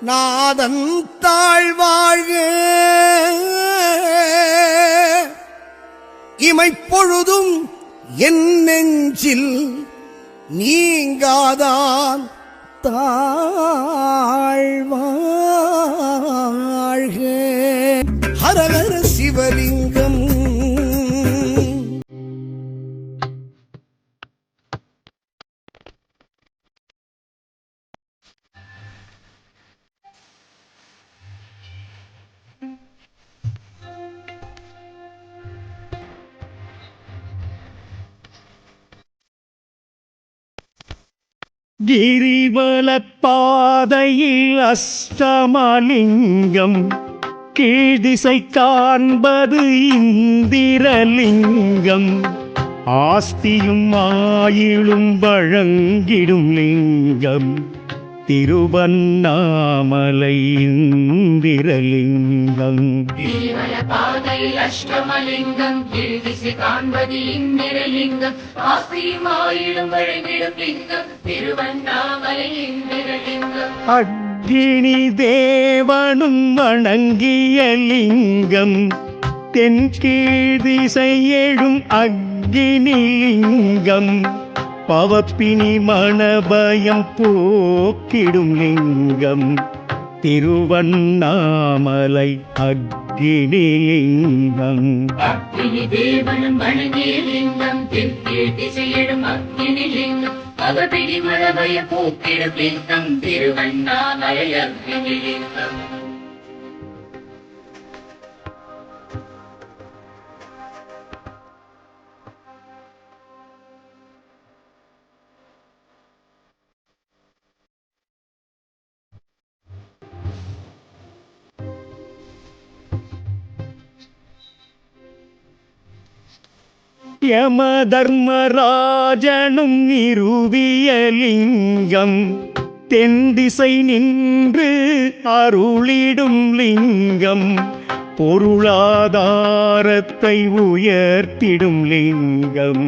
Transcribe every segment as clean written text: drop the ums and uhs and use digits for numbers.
நாதன் தாழ்வாழ்க இமைப்பொழுதும் என் நெஞ்சில் நீங்காதான் தாழ்வாழ்க. ஹரஹர சிவலிங்கம். கிரிவலப்பாதையில் அஷ்டமலிங்கம், கீழ்திசை காண்பது இந்திரலிங்கம், ஆஸ்தியும் ஆயிலும் வழங்கிடும் லிங்கம், திருவண்ணாமலை இந்திரலிங்கம். கிரிவலப்பாதையில் அஷ்டமலிங்கம், கீழ்திசை காண்பது இந்திரலிங்கம், ஆஸ்தியும் ஆயிலும் வழங்கிடும் லிங்கம், திருவண்ணாமலை இந்திரலிங்கம். அக்னி தேவனும் வணங்கிய லிங்கம், தென்கீழ் திசை எழும் அக்னி லிங்கம், பவப்பினி மணபயம் போக்கிடும் லிங்கம், திருவண்ணாமலை அக்னி லிங்கம். அக்னி தேவனும் வணங்கிய லிங்கம், தென்கீழ் திசை எழும் அக்னி லிங்கம், பவப்பினி மணபயம் போக்கிடும் லிங்கம், திருவண்ணாமலை அக்னி லிங்கம். யம தர்மராஜனும் நிறுவிய லிங்கம், தென் திசை நின்று அருளிடும் லிங்கம், பொருளாதாரத்தை உயர்த்திடும் லிங்கம்,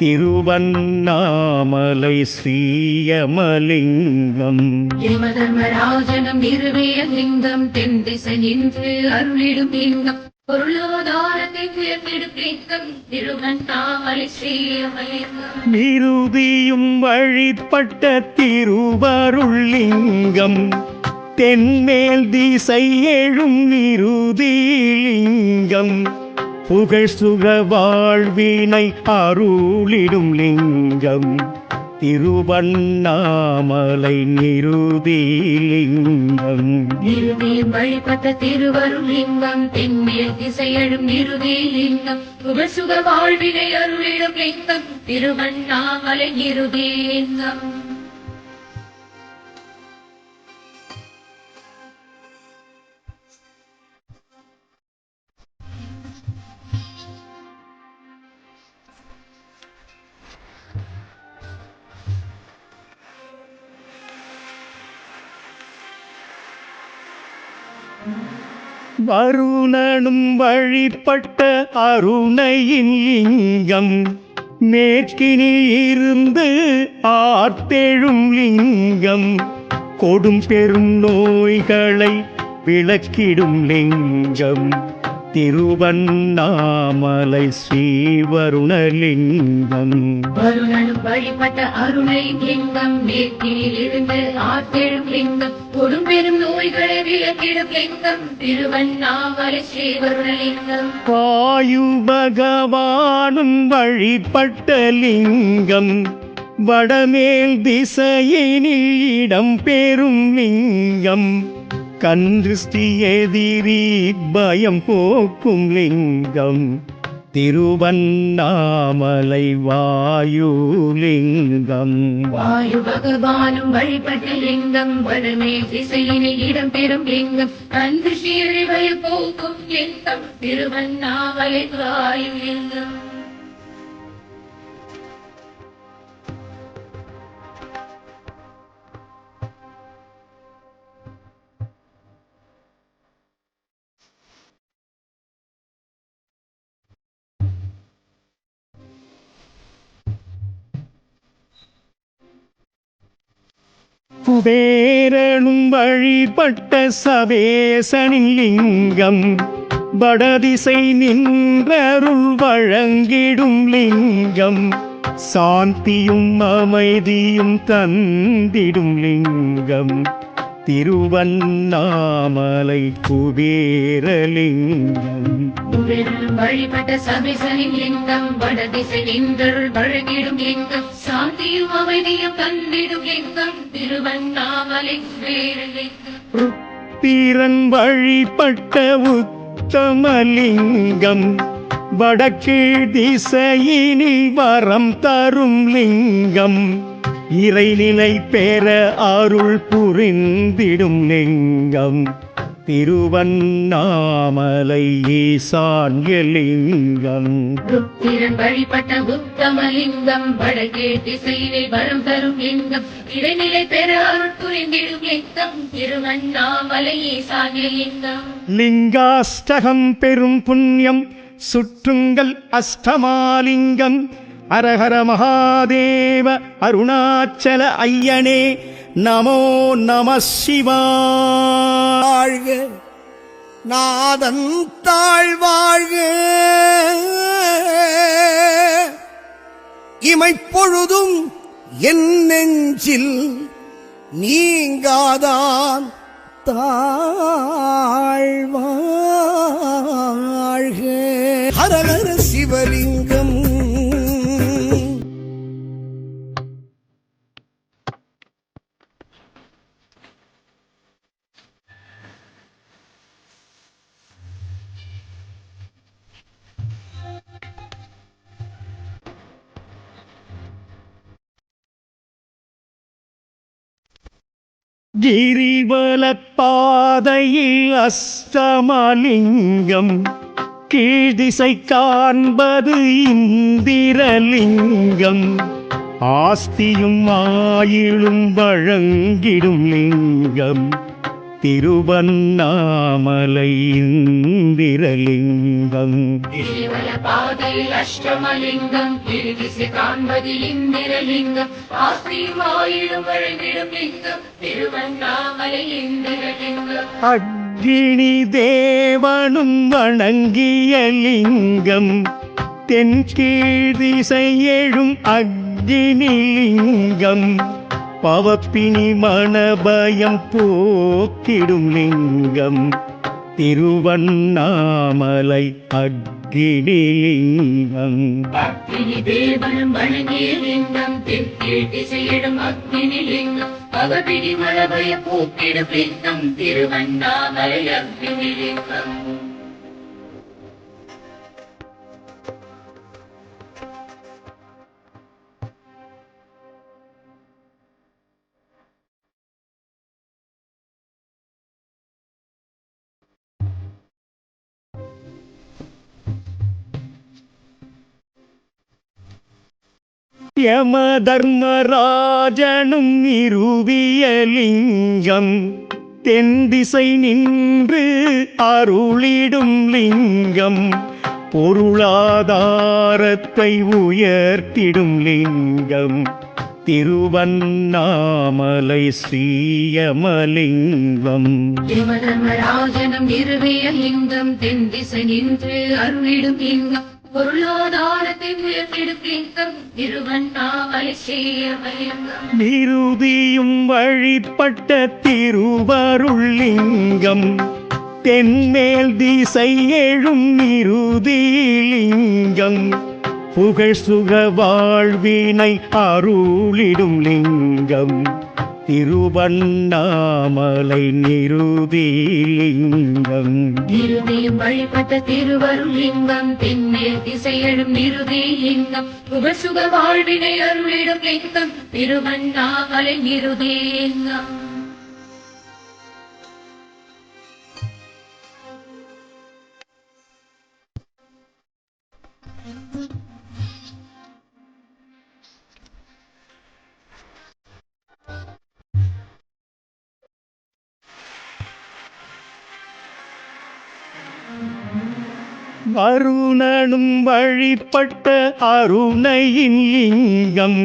திருவண்ணாமலை ஸ்ரீயமலிங்கம். யமதர்மராஜனும் நிறுவிய லிங்கம், தென் திசை நின்று அருளிடும் லிங்கம், பொருளாதாரத்தை உயர்த்திடும் லிங்கம், திருவண்ணாமலை ஸ்ரீயமலிங்கம். நிருதியும் வழிபட்ட திருவருள் லிங்கம், தென்மேல் திசை எழும் நிருதி லிங்கம், புகழ் சுக வாழ்வினை அருளிடும் லிங்கம், திருவண்ணாமலை நிருதி லிங்கம். நிருதியும் வழிபட்ட திருவருள் லிங்கம், தென்மேல் திசை எழும் நிருதி லிங்கம், புகழ் சுக வாழ்வினை அருளிடும் லிங்கம், திருவண்ணாமலை நிருதி லிங்கம். வருணனும் வழிபட்ட அருணையின் லிங்கம், மேற்கினில் இருந்து ஆர்த்தெழும் லிங்கம், கொடும் பெரும் நோய்களை விளக்கிடும் லிங்கம், திருவண்ணாமலை ஸ்ரீவருணலிங்கம். வருணனும் வழிபட்ட அருணை லிங்கம், மேற்கினில் இருந்து ஆர்த்தெழும் லிங்கம், கொடும் பெரும் நோய்களை விளக்கிடும் லிங்கம், திருவண்ணாமலை ஸ்ரீவருணலிங்கம். வாயு பகவானும் வழிபட்ட லிங்கம், வடமேல் திசையினில் இடம் பெறும் லிங்கம், கந்திருஷ்டி எதிரி பயம் போக்கும் லிங்கம், திருவண்ணாமலை வாயுலிங்கம். வாயு பகவானும் வழிபட்ட லிங்கம், வடமேல் திசையினில் இடம் பெறும் லிங்கம், கந்திருஷ்டி பயம் போக்கும் லிங்கம், திருவண்ணாமலை வாயுலிங்கம். குபேரனும் வழிபட்ட சவேசனின் லிங்கம் வடதிசை நின்றருள் வழங்கிடும் லிங்கம் சாந்தியும் அமைதியும் தந்திடும் லிங்கம் திருவண்ணாமலை குபேரலிங்கம். வழிபட்ட சபேசனின் லிங்கம் வடதிசை நின்றருள் வழங்கிடும் லிங்கம் சாந்தியும் அமைதியும் தந்திடும் லிங்கம் திருவண்ணாமலை குபேரலிங்கம். ருத்திரன் வழிபட்ட உத்தமலிங்கம் வடக்கு திசையினில் வரம் தரும் லிங்கம் இறைநிலை பெற அருள் புரிந்திடும் லிங்கம் திருவண்ணாமலை ஈசான்யலிங்கம். ருத்திரன் வழிபட்ட உத்தமலிங்கம் வடக்கே திசையிலே வரம் தரும் லிங்கம் இறைநிலை பெற அருள் புரிந்திடும் லிங்கம் திருவண்ணாமலை ஈசான்யலிங்கம். லிங்காஷ்டகம் பெரும் புண்ணியம் சுற்றுங்கள் அஷ்டமாலிங்கம் ஹரஹர மகாதேவ அருணாச்சல ஐயனே நமோ நம சிவாய. நாதன் தாழ்வாழ்க இமைப்பொழுதும் என் நெஞ்சில் நீங்காதான் தாழ்வாழ்க. ஹரஹர சிவலிங்கம். கிரிவலப்பாதையில் அஷ்டமலிங்கம் கீழ்திசை காண்பது இந்திரலிங்கம் ஆஸ்தியும் ஆயிலும் வழங்கிடும் லிங்கம் திருவண்ணாமலை இந்திரலிங்கம். பாதையில் அஷ்டமலிங்கம் திருதிசை காண்பது இந்திரலிங்கம் ஆஸ்தியும் ஆயிலும் வழங்கிடும் லிங்கம் திருவண்ணாமலை இந்திரலிங்கம். அக்னி தேவனும் வணங்கிய லிங்கம் தென்கீழ் திசை எழும் அக்னி லிங்கம் பவப்பினி மணபயம் போக்கிடும் லிங்கம் திருவண்ணாமலை அக்னிலிங்கம். அக்னி தேவனும் வணங்கிய லிங்கம் தென்கீழ் திசையிடும் அக்னி லிங்கம் பவப்பினி மணபயம் போக்கிடும் லிங்கம் திருவண்ணாமலை அக்னிலிங்கம். யம தர்மராஜனும் நிறுவிய லிங்கம் தென் திசை நின்று அருளிடும் லிங்கம் பொருளாதாரத்தை உயர்த்திடும் லிங்கம் திருவண்ணாமலை ஸ்ரீயமலிங்கம். யமதர்மராஜனும் நிறுவிய லிங்கம் தென் திசை நின்று அருளிடும் லிங்கம் பொருளாதாரத்தை உயர்த்திடும் லிங்கம் திருவண்ணாமலை ஸ்ரீயமலிங்கம். நிருதியும் வழிபட்ட திருவருள் லிங்கம் தென்மேல் திசை எழும் நிருதிலிங்கம் புகழ் சுக வாழ்வினை அருளிடும் லிங்கம் திருவண்ணாமலை நிருதிலிங்கம். நிருதியும் வழிபட்ட திருவருள் லிங்கம் தென்மேல் திசையெழும் நிருதிலிங்கம் புகழ் சுக வாழ்வினை அருளிடும் லிங்கம் திருவண்ணாமலை நிருதிலிங்கம். அருணனும் வழிபட்ட அருணையின் லிங்கம்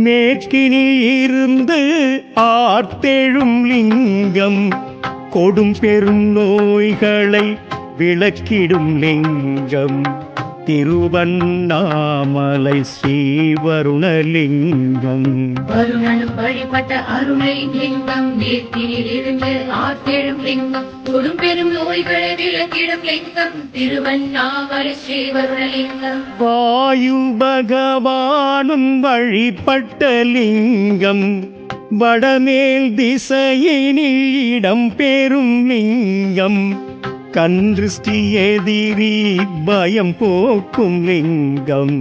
மேற்கினில் இருந்து ஆர்த்தெழும் லிங்கம் கொடும் பெரும் நோய்களை விளக்கிடும் லிங்கம் திருவண்ணாமலை ஸ்ரீவருணலிங்கம். வருணனும் வழிபட்ட அருணை லிங்கம் நேர்த்தியில் இருந்து ஆர்த்தெழும் லிங்கம் கொடும் பெரும் நோய்களை விளக்கிடும் லிங்கம் திருவண்ணாமலை ஸ்ரீவருணலிங்கம். வாயு பகவானும் வழிபட்ட லிங்கம் வடமேல் திசையினில் இடம் பெறும் லிங்கம் கன்றிருஷ்டி எதிரி பயம் போக்கும் லிங்கம்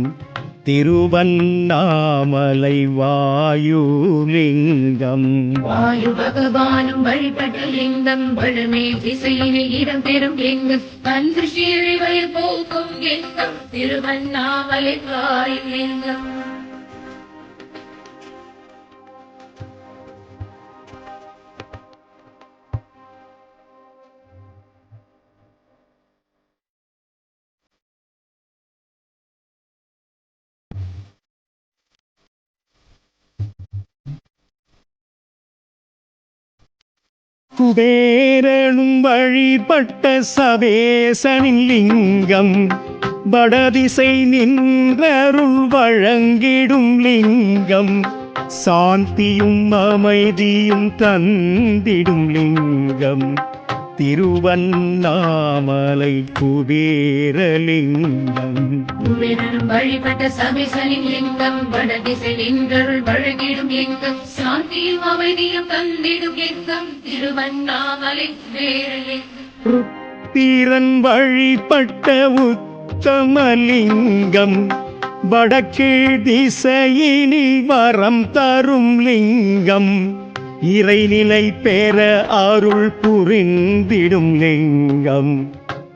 திருவண்ணாமலை வாயுலிங்கம். வாயு பகவானும் வழிபட்ட லிங்கம் வடமேல் திசையில் இடம் பெறும் லிங்கம் கன்றிருஷ்டி பயம் போக்கும் லிங்கம் திருவண்ணாமலை வாயுலிங்கம். குபேரனும் வழிபட்ட சவேசனின் லிங்கம் வடதிசை நின்றருள் வழங்கிடும் லிங்கம் சாந்தியும் அமைதியும் தந்திடும் லிங்கம் திருவண்ணாமலை குபேரலிங்கம். குபேரனும் வழிபட்ட சபேசனின் லிங்கம் வடதிசை நின்றருள் வழங்கிடும் லிங்கம் சாந்தியும் அமைதியும் தந்திடும் லிங்கம் திருவண்ணாமலை குபேரலிங்கம். ருத்திரன் வழிபட்ட உத்தமலிங்கம் வடக்கீழ் திசையினில் வரம் தரும் லிங்கம் இறைநிலை பெற அருள் புரிந்திடும் லிங்கம்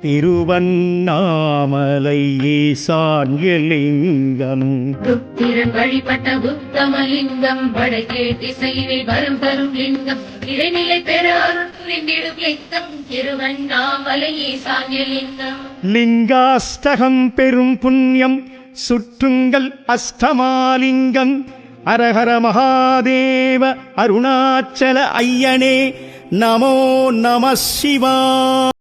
திருவண்ணாமலை ஈசான்யலிங்கம். ருத்திரன் வழிபட்ட உத்தமலிங்கம் வடக்கே திசையினில் வரம் தரும் லிங்கம் இறைநிலை பெற அருள் புரிந்திடும் லிங்கம் திருவண்ணாமலை ஈசான்யலிங்கம். லிங்காஷ்டகம் பெரும் புண்ணியம் சுற்றுங்கள் அஷ்டமாலிங்கம் அரஹர மகாதேவ அருணாச்சல ஐயனே நமோ நம சிவாய.